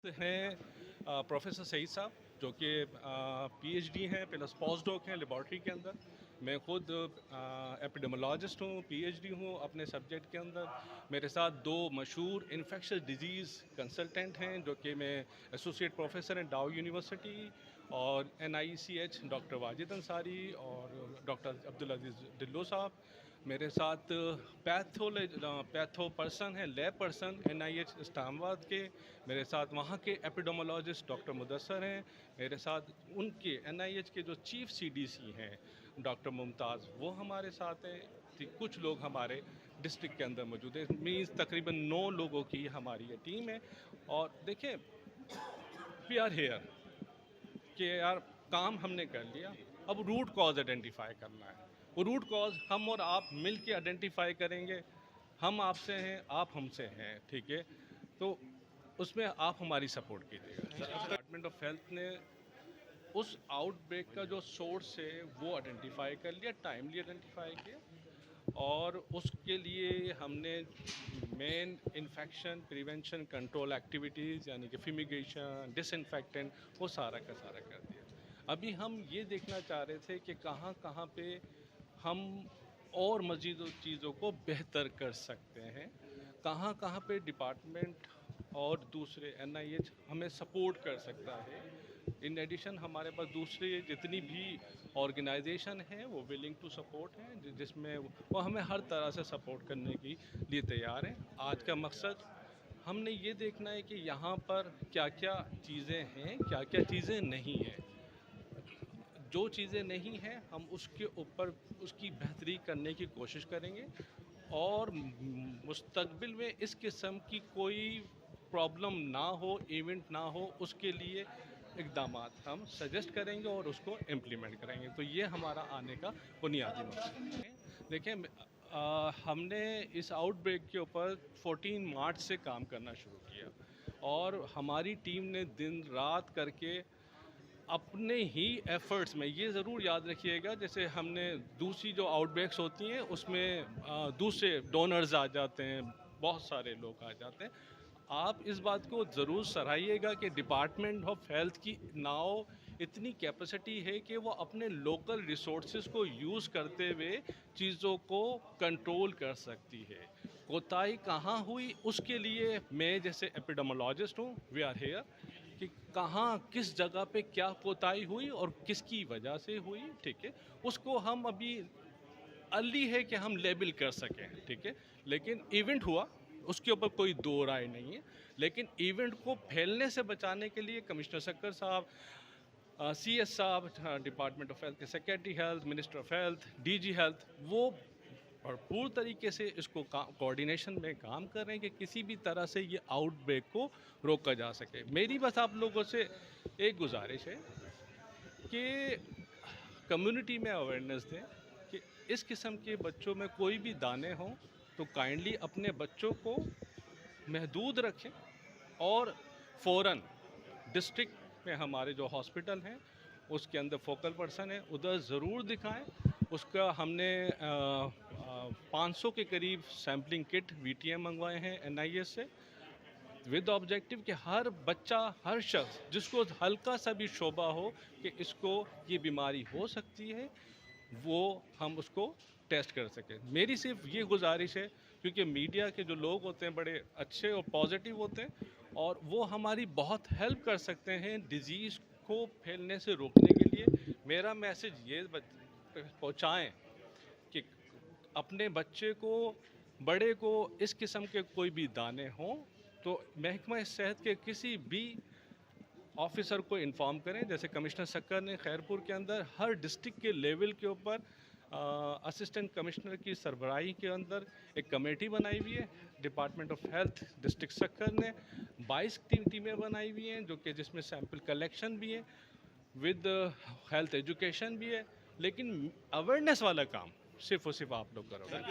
हैं प्रोफेसर सईद साहब जो कि पीएचडी हैं प्लस पोस्ट डॉक हैं लेबॉर्ट्री के अंदर। मैं खुद एपिडेमोलॉजिस्ट हूँ, पीएचडी हूँ अपने सब्जेक्ट के अंदर। मेरे साथ दो मशहूर इन्फेक्शस डिजीज़ कंसल्टेंट हैं जो कि मैं एसोसिएट प्रोफेसर हैं डाउ यूनिवर्सिटी और NICH डॉक्टर वाजिद अंसारी और डॉक्टर अब्दुल अजीज़ डिल्लो साहब। मेरे साथ पैथो पर्सन है, लैब पर्सन NIH इस्लामाबाद के। मेरे साथ वहाँ के एपिडेमोलॉजिस्ट डॉक्टर मुदस्सर हैं। मेरे साथ उनके NIH के जो चीफ CDC हैं डॉक्टर मुमताज़, वो हमारे साथ हैं। कुछ लोग हमारे डिस्ट्रिक्ट के अंदर मौजूद है। मीन्स तकरीबन 9 लोगों की हमारी ये टीम है। और देखें, वी आर हेयर कि यार काम हमने कर लिया, अब रूट कॉज आइडेंटिफाई करना है। वो रूट कॉज हम और आप मिल के आइडेंटिफाई करेंगे। हम आपसे हैं, आप हमसे हैं, ठीक है। तो उसमें आप हमारी सपोर्ट कीजिएगा। डिपार्टमेंट ऑफ हेल्थ ने उस आउटब्रेक का जो सोर्स है वो आइडेंटिफाई कर लिया, टाइमली आइडेंटिफाई किया। और उसके लिए हमने main infection prevention control activities यानी कि फिमिगेशन, डिसइंफेक्टेंट, वो सारा का सारा कर दिया। अभी हम ये देखना चाह रहे थे कि कहाँ कहाँ पे हम और मज़ीद चीज़ों को बेहतर कर सकते हैं, कहाँ कहाँ पे डिपार्टमेंट और दूसरे NIH हमें सपोर्ट कर सकता है। इन एडिशन हमारे पास दूसरे जितनी भी ऑर्गेनाइजेशन हैं वो विलिंग टू सपोर्ट हैं, जिसमें वो हमें हर तरह से सपोर्ट करने के लिए तैयार हैं। आज का मकसद हमने ये देखना है कि यहाँ पर क्या क्या चीज़ें हैं, क्या क्या चीज़ें नहीं हैं। जो चीज़ें नहीं हैं हम उसके ऊपर उसकी बेहतरी करने की कोशिश करेंगे और मुस्तकबिल में इस किस्म की कोई प्रॉब्लम ना हो, इवेंट ना हो, उसके लिए इक़दाम हम सजेस्ट करेंगे और उसको इम्प्लीमेंट करेंगे। तो ये हमारा आने का बुनियादी मकसद है। देखें, हमने इस आउटब्रेक के ऊपर 14 मार्च से काम करना शुरू किया और हमारी टीम ने दिन रात करके अपने ही एफ़र्ट्स में, ये ज़रूर याद रखिएगा, जैसे हमने दूसरी जो आउटब्रेक्स होती हैं उसमें दूसरे डोनर्स आ जाते हैं, बहुत सारे लोग आ जाते हैं। आप इस बात को ज़रूर सराहिएगा कि डिपार्टमेंट ऑफ हेल्थ की नाउ इतनी कैपेसिटी है कि वो अपने लोकल रिसोर्सेज को यूज़ करते हुए चीज़ों को कंट्रोल कर सकती है। कोताही कहाँ हुई उसके लिए मैं जैसे एपिडेमोलॉजिस्ट हूँ, वी आर हेयर कि कहाँ किस जगह पे क्या कोताही हुई और किसकी वजह से हुई, ठीक है। उसको हम अभी अर्ली है कि हम लेबल कर सकें, ठीक है। लेकिन इवेंट हुआ, उसके ऊपर कोई दो राय नहीं है। लेकिन इवेंट को फैलने से बचाने के लिए कमिश्नर सक्कर साहब, CS साहब, डिपार्टमेंट ऑफ हेल्थ के secretary health, minister of health, DG health, वो भरपूर तरीके से इसको कोऑर्डिनेशन में काम कर रहे हैं कि किसी भी तरह से ये आउटब्रेक को रोका जा सके। मेरी बस आप लोगों से एक गुजारिश है कि कम्युनिटी में अवेयरनेस दें कि इस किस्म के बच्चों में कोई भी दाने हों तो काइंडली अपने बच्चों को महदूद रखें और फ़ौरन डिस्ट्रिक्ट में हमारे जो हॉस्पिटल हैं उसके अंदर फोकल पर्सन है उधर ज़रूर दिखाएं। उसका हमने 500 के करीब सैम्पलिंग किट VTM मंगवाए हैं NIH से, विद ऑब्जेक्टिव कि हर बच्चा, हर शख्स जिसको हल्का सा भी शोबा हो कि इसको ये बीमारी हो सकती है, वो हम उसको टेस्ट कर सकें। मेरी सिर्फ ये गुजारिश है, क्योंकि मीडिया के जो लोग होते हैं बड़े अच्छे और पॉजिटिव होते हैं और वो हमारी बहुत हेल्प कर सकते हैं डिज़ीज़ को फैलने से रोकने के लिए। मेरा मैसेज ये पहुँचाएँ कि अपने बच्चे को, बड़े को इस किस्म के कोई भी दाने हों तो महकमा सेहत के किसी भी ऑफिसर को इन्फॉर्म करें। जैसे कमिश्नर सक्कर ने खैरपुर के अंदर हर डिस्ट्रिक्ट के लेवल के ऊपर असिस्टेंट कमिश्नर की सरबराही के अंदर एक कमेटी बनाई हुई है। डिपार्टमेंट ऑफ हेल्थ डिस्ट्रिक्ट सक्कर ने 22 टीमें बनाई हुई हैं जो कि जिसमें सैंपल कलेक्शन भी है, विद हेल्थ एजुकेशन भी है। लेकिन अवेयरनेस वाला काम सिर्फ और सिर्फ आप लोग करोगे।